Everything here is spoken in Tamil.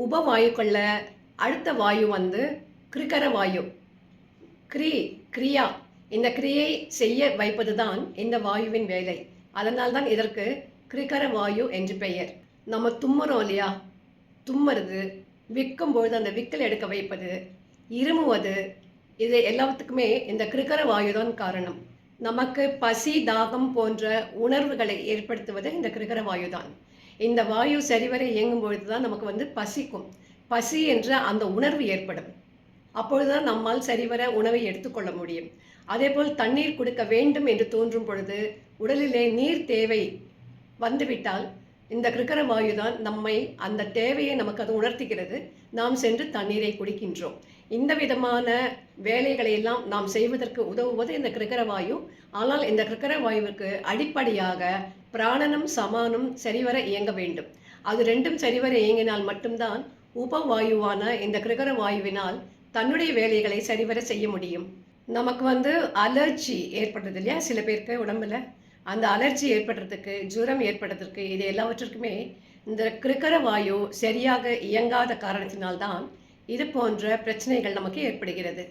உபவாயுக்குள்ள அடுத்த வாயு வந்து கிருகர வாயு. கிரியா. இந்த கிரியை செய்ய வைப்பது தான் இந்த வாயுவின் வேலை. அதனால்தான் இதற்கு கிருகர வாயு என்று பெயர். நம்ம தும்முறோம் இல்லையா? தும்முறது, விக்கும்பொழுது அந்த விக்கல் எடுக்க வைப்பது, இருமுவது, இது எல்லாத்துக்குமே இந்த கிருகர வாயு தான் காரணம். நமக்கு பசி, தாகம் போன்ற உணர்வுகளை ஏற்படுத்துவது இந்த கிருகர வாயு தான். இந்த வாயு சரிவர இயங்கும் பொழுது தான் நமக்கு வந்து பசிக்கும். பசி என்ற அந்த உணர்வு ஏற்படும். அப்பொழுதுதான் நம்மால் சரிவர உணவை எடுத்துக்கொள்ள முடியும். அதேபோல் தண்ணீர் குடிக்க வேண்டும் என்று தோன்றும் பொழுது உடலிலே நீர் தேவை வந்துவிட்டால் இந்த கிருகர வாயு தான் நம்மை அந்த தேவையை நமக்கு அது உணர்த்துகிறது. நாம் சென்று தண்ணீரை குடிக்கின்றோம். இந்த விதமான வேலைகளை எல்லாம் நாம் செய்வதற்கு உதவுவது இந்த கிருகர வாயு. ஆனால் இந்த கிருகர வாயுவிற்கு அடிப்படையாக பிராணனும் சமானும் சரிவர இயங்க வேண்டும். அது ரெண்டும் சரிவர இயங்கினால் மட்டும்தான் உபவாயுவான இந்த கிருகர வாயுவினால் தன்னுடைய வேலைகளை சரிவர செய்ய முடியும். நமக்கு வந்து அலர்ஜி ஏற்படுறது இல்லையா சில பேருக்கு உடம்புல, அந்த அலர்ஜி ஏற்படுறதுக்கு, ஜுரம் ஏற்படுறதுக்கு, இது எல்லாவற்றிற்குமே இந்த கிருகர வாயு சரியாக இயங்காத காரணத்தினால்தான் இது போன்ற பிரச்சனைகள் நமக்கு ஏற்படுகிறது.